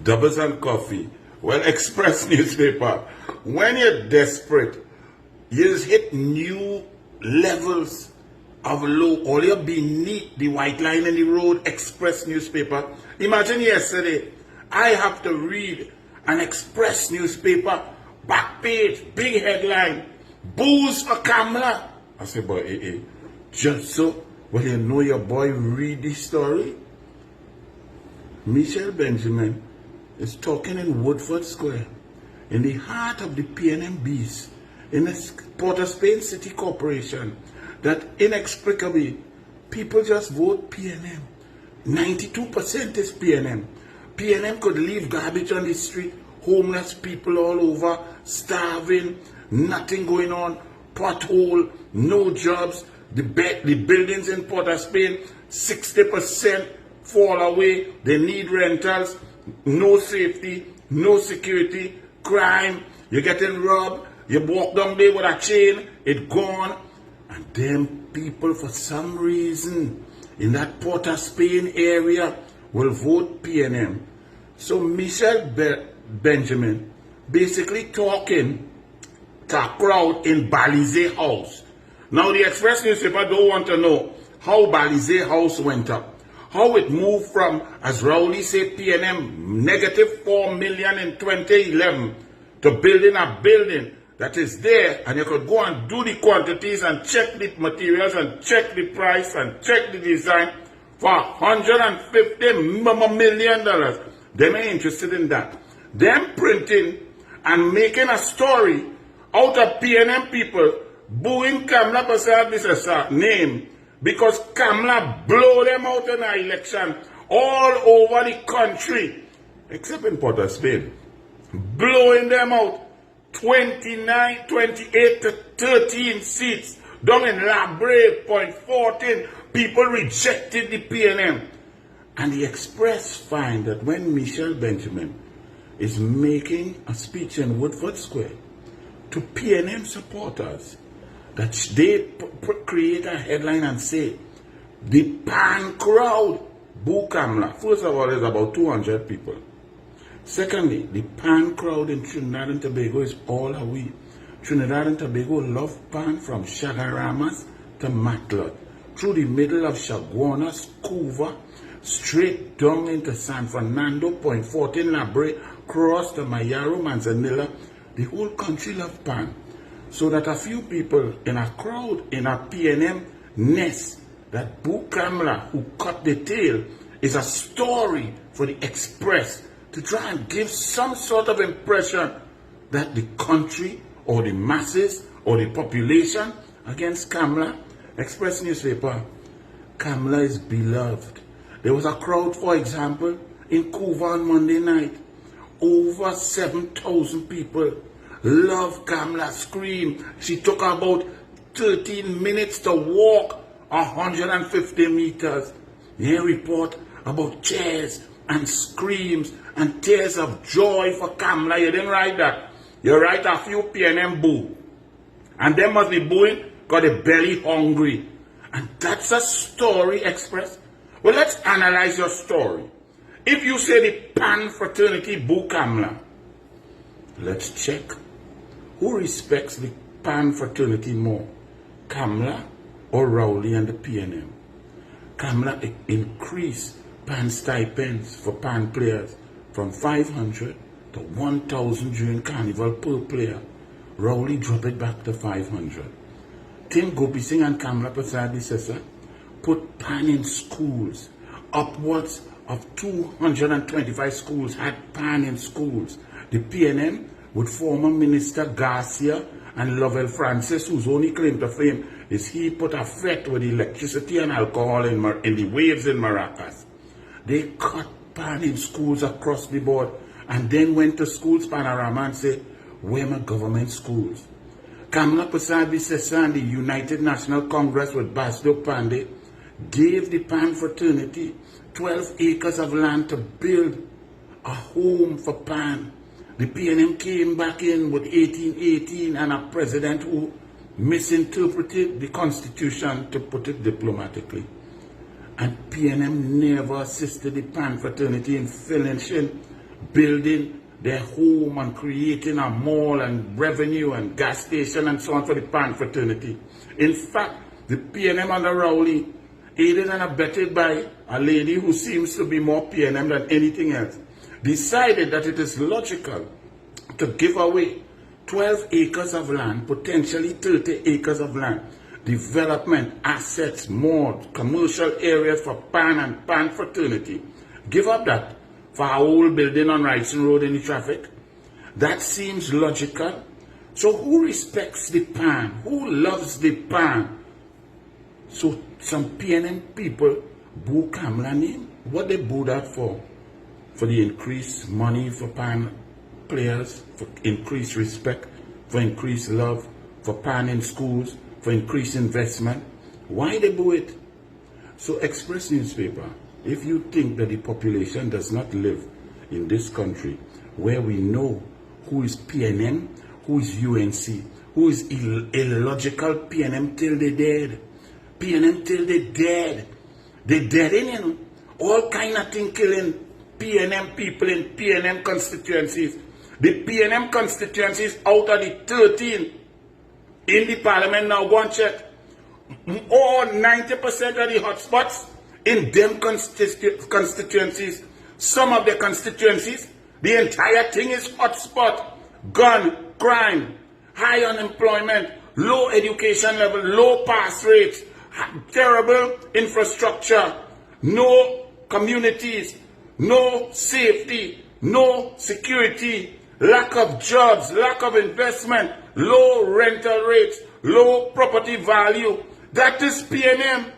Doubles and coffee. Well, Express newspaper. When you're desperate, you just hit new levels of low, or you're beneath the white line in the road. Express newspaper. Imagine yesterday, I have to read an Express newspaper, back page, big headline, booze for Kamla. I say, boy, just so, well, you know your boy read the story? Michelle Benjamin is talking in Woodford Square, in the heart of the PNM in the Port of Spain City Corporation, that inexplicably people just vote PNM. 92% is PNM. PNM could leave garbage on the street, homeless people all over, starving, nothing going on, pothole, no jobs. The buildings in Port of Spain, 60% fall away. They need rentals, no safety, no security, crime. You're getting robbed. You walk down there with a chain, it gone. And them people, for some reason, in that Port of Spain area, will vote PNM. So Michelle Benjamin basically talking to a crowd in Balize House. Now the Express newspaper don't want to know how Balize House went up. How it moved from, as Rowley said, PNM, negative 4 million in 2011, to building a building that is there, and you could go and do the quantities and check the materials and check the price and check the design for $150 million. Them ain't interested in that. Them printing and making a story out of PNM people booing Kamla Booed's name because Kamla blow them out in an election all over the country, except in Port of Spain, blowing them out 28 to 13 seats. Down in La Brave, point 14, people rejected the PNM. And the Express find that when Michelle Benjamin is making a speech in Woodford Square to PNM supporters, that they create a headline and say, the pan crowd boo Kamla. First of all, there's about 200 people. Secondly, the pan crowd in Trinidad and Tobago is all away. Trinidad and Tobago love pan from Chagaramas to Matlot, through the middle of Chaguanas, Cuba, straight down into San Fernando, Point 14, La Brea, cross to Mayaro, Manzanilla. The whole country love pan. So that a few people in a crowd, in a PNM nest, that boo Kamla, who cut the tail, is a story for the Express to try and give some sort of impression that the country or the masses or the population against Kamla. Express newspaper, Kamla is beloved. There was a crowd, for example, in Cuba on Monday night. Over 7,000 people love Kamla, scream. She took about 13 minutes to walk 150 meters. They report about cheers and screams and tears of joy for Kamla. You didn't write that. You write a few PNM boo. And they must be booing because they're belly hungry. And that's a story, Express. Well, let's analyze your story. If you say the pan fraternity boo Kamla, let's check. Who respects the pan fraternity more, Kamla or Rowley and the PNM? Kamla increased pan stipends for pan players from 500 to 1,000 during Carnival per player. Rowley dropped it back to 500. Tim Gopi Singh and Kamla Prasad Sessa put pan in schools. Upwards of 225 schools had pan in schools. The PNM, with former Minister Garcia and Lovell Francis, whose only claim to fame is he put a threat with electricity and alcohol in the waves in Maracas. They cut pan in schools across the board and then went to schools panorama and said, where my government schools? Kamla Prasad Sessa and the United National Congress with Basdo Pandey gave the pan fraternity 12 acres of land to build a home for pan. The PNM came back in with 1818 and a president who misinterpreted the Constitution, to put it diplomatically. And PNM never assisted the pan fraternity in finishing building their home and creating a mall and revenue and gas station and so on for the Pan fraternity. In fact, the PNM under Rowley, aided and abetted by a lady who seems to be more PNM than anything else, decided that it is logical to give away 12 acres of land, potentially 30 acres of land, development, assets, more commercial areas for Pan and Pan fraternity. Give up that for our old building on Wrightson Road in the traffic. That seems logical. So who respects the Pan? Who loves the Pan? So some PNM people boo Kamla name. What they boo that for? For the increased money for Pan players, for increased respect, for increased love, for Pan in schools, for increased investment. Why they boo it? So Express newspaper, if you think that the population does not live in this country where we know who is PNM, who is UNC, who is illogical PNM till they dead, PNM till they dead, they dead in, you know, all kind of thing killing PNM people in PNM constituencies. The PNM constituencies out of the 13 in the parliament now, go and check. All 90% of the hotspots in them constituencies, some of the constituencies, the entire thing is hotspot. Gun, crime, high unemployment, low education level, low pass rates, terrible infrastructure, no communities, no safety, no security, lack of jobs, lack of investment, low rental rates, low property value. That is PNM.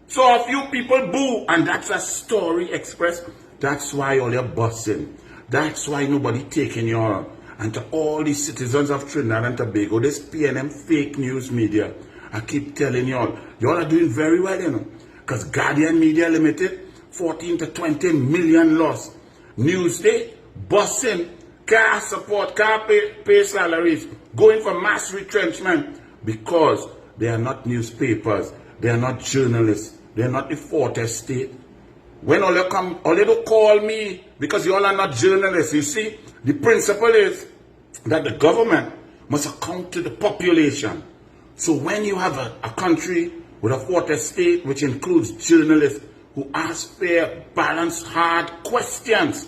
So a few people boo, and that's a story Express. That's why all you're busting. That's why nobody taking your. And to all the citizens of Trinidad and Tobago, this PNM fake news media, I keep telling y'all are doing very well, you know. Because Guardian Media Limited, 14 to 20 million loss. Newsday, busting, car support, car pay salaries, going for mass retrenchment because they are not newspapers, they are not journalists, they are not the fourth estate. When all you come, all you don't call me because you all are not journalists. You see, the principle is that the government must account to the population. So when you have a country with a fourth estate, which includes journalists who ask fair, balanced, hard questions,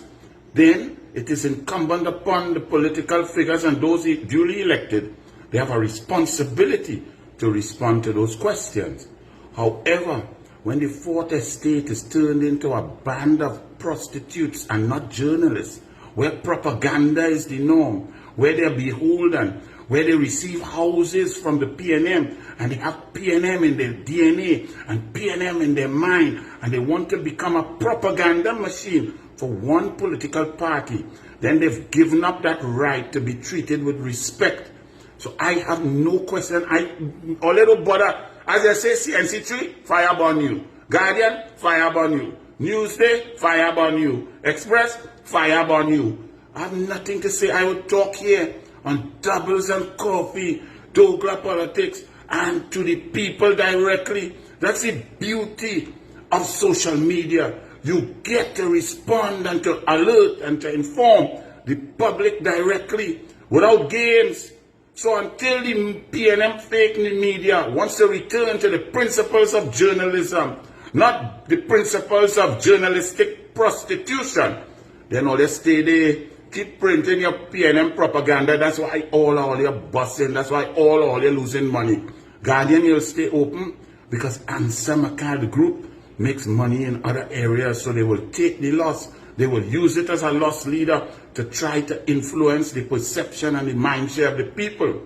then it is incumbent upon the political figures and those duly elected. They have a responsibility to respond to those questions. However, when the fourth estate is turned into a band of prostitutes and not journalists, where propaganda is the norm, where they're beholden, where they receive houses from the PNM, and they have PNM in their DNA and PNM in their mind, and they want to become a propaganda machine for one political party, then they've given up that right to be treated with respect. So I have no question. A little bother. As I say, CNC3, fire burn you. Guardian, fire burn you. Newsday, fire burn you. Express, fire burn you. I have nothing to say. I will talk here on doubles and coffee, Douglas politics, and to the people directly. That's the beauty of social media. You get to respond and to alert and to inform the public directly without games. So until the PNM fake media wants to return to the principles of journalism, not the principles of journalistic prostitution, then all they stay there, keep printing your PNM propaganda. That's why all you're busting. That's why all you're losing money. Guardian, you'll stay open because Answer McCall, the group, makes money in other areas, so they will take the loss. They will use it as a loss leader to try to influence the perception and the mindshare of the people.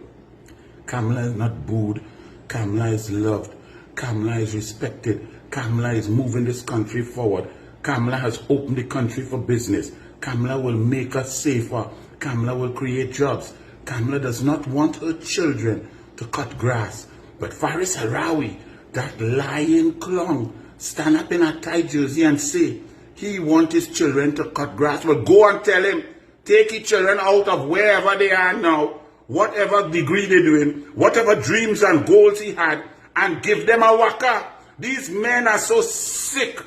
Kamla is not booed. Kamla is loved. Kamla is respected. Kamla is moving this country forward. Kamla has opened the country for business. Kamla will make us safer. Kamla will create jobs. Kamla does not want her children to cut grass. But Faris Harawi, that lying clown, stand up in a tight jersey and say he wants his children to cut grass. Well, go and tell him, take his children out of wherever they are now, whatever degree they're doing, whatever dreams and goals he had, and give them a waka. These men are so sick.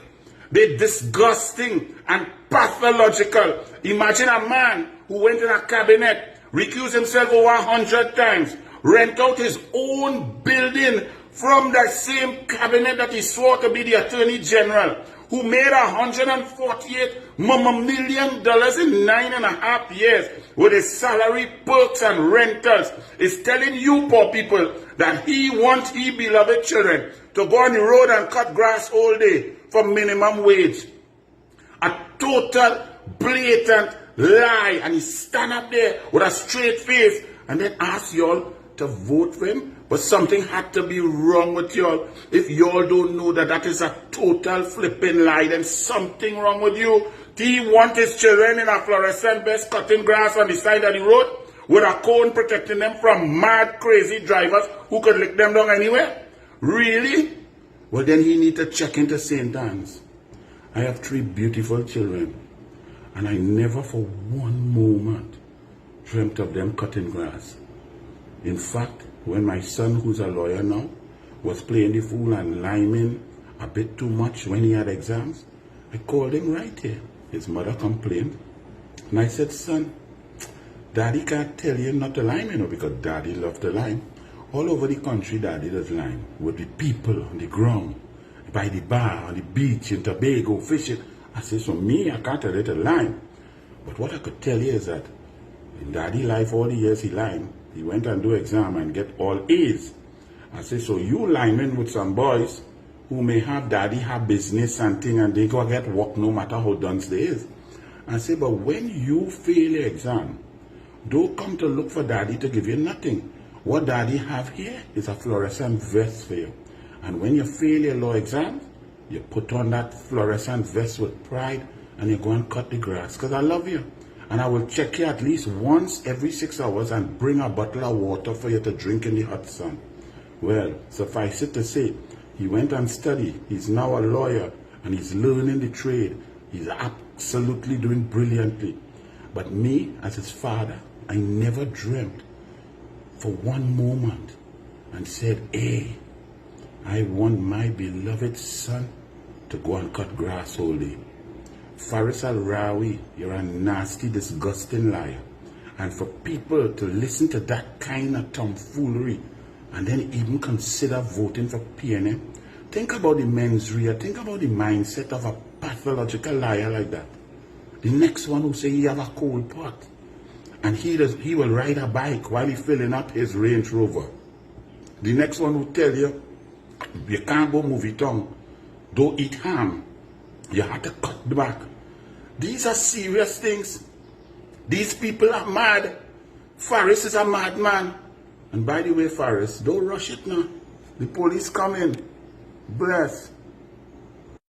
They're disgusting. And pathological. Imagine a man who went in a cabinet, recused himself over 100 times, rent out his own building from that same cabinet that he swore to be the Attorney General, who made $148 million in 9.5 years with his salary, perks, and rentals, is telling you poor people that he wants his beloved children to go on the road and cut grass all day for minimum wage. A total, blatant lie. And he stand up there with a straight face and then ask y'all to vote for him. But something had to be wrong with y'all. If y'all don't know that that is a total flipping lie, then something wrong with you. He want his children in a fluorescent vest cutting grass on the side of the road with a cone protecting them from mad, crazy drivers who could lick them down anywhere? Really? Well, then he need to check into St. Anne's. I have 3 beautiful children, and I never for one moment dreamt of them cutting grass. In fact, when my son, who's a lawyer now, was playing the fool and liming a bit too much when he had exams, I called him right here. His mother complained, and I said, son, Daddy can't tell you not to lime, because Daddy loves to lime. All over the country, Daddy does lime with the people on the ground, by the bar, on the beach, in Tobago, fishing. I said, so me, I can't tell you to lime. But what I could tell you is that in Daddy life, all the years he limed, he went and do exam and get all A's. I said, so you liming with some boys who may have Daddy have business and thing, and they go get work no matter how dunce they is. I said, but when you fail your exam, don't come to look for Daddy to give you nothing. What Daddy have here is a fluorescent vest for you. And when you fail your law exam, you put on that fluorescent vest with pride and you go and cut the grass. Because I love you. And I will check you at least once every 6 hours and bring a bottle of water for you to drink in the hot sun. Well, suffice it to say, he went and studied. He's now a lawyer and he's learning the trade. He's absolutely doing brilliantly. But me, as his father, I never dreamt for one moment and said, hey, I want my beloved son to go and cut grass all day. Faris Al-Rawi, you're a nasty, disgusting liar. And for people to listen to that kind of tomfoolery and then even consider voting for PNM, think about the mens rea, think about the mindset of a pathological liar like that. The next one who say he have a cold pot and he will ride a bike while he's filling up his Range Rover. The next one will tell you, you can't go movie town, don't eat ham, you have to cut back. These are serious things. These people are mad. Faris is a madman. And by the way, Faris, don't rush it now. The police coming. Bless.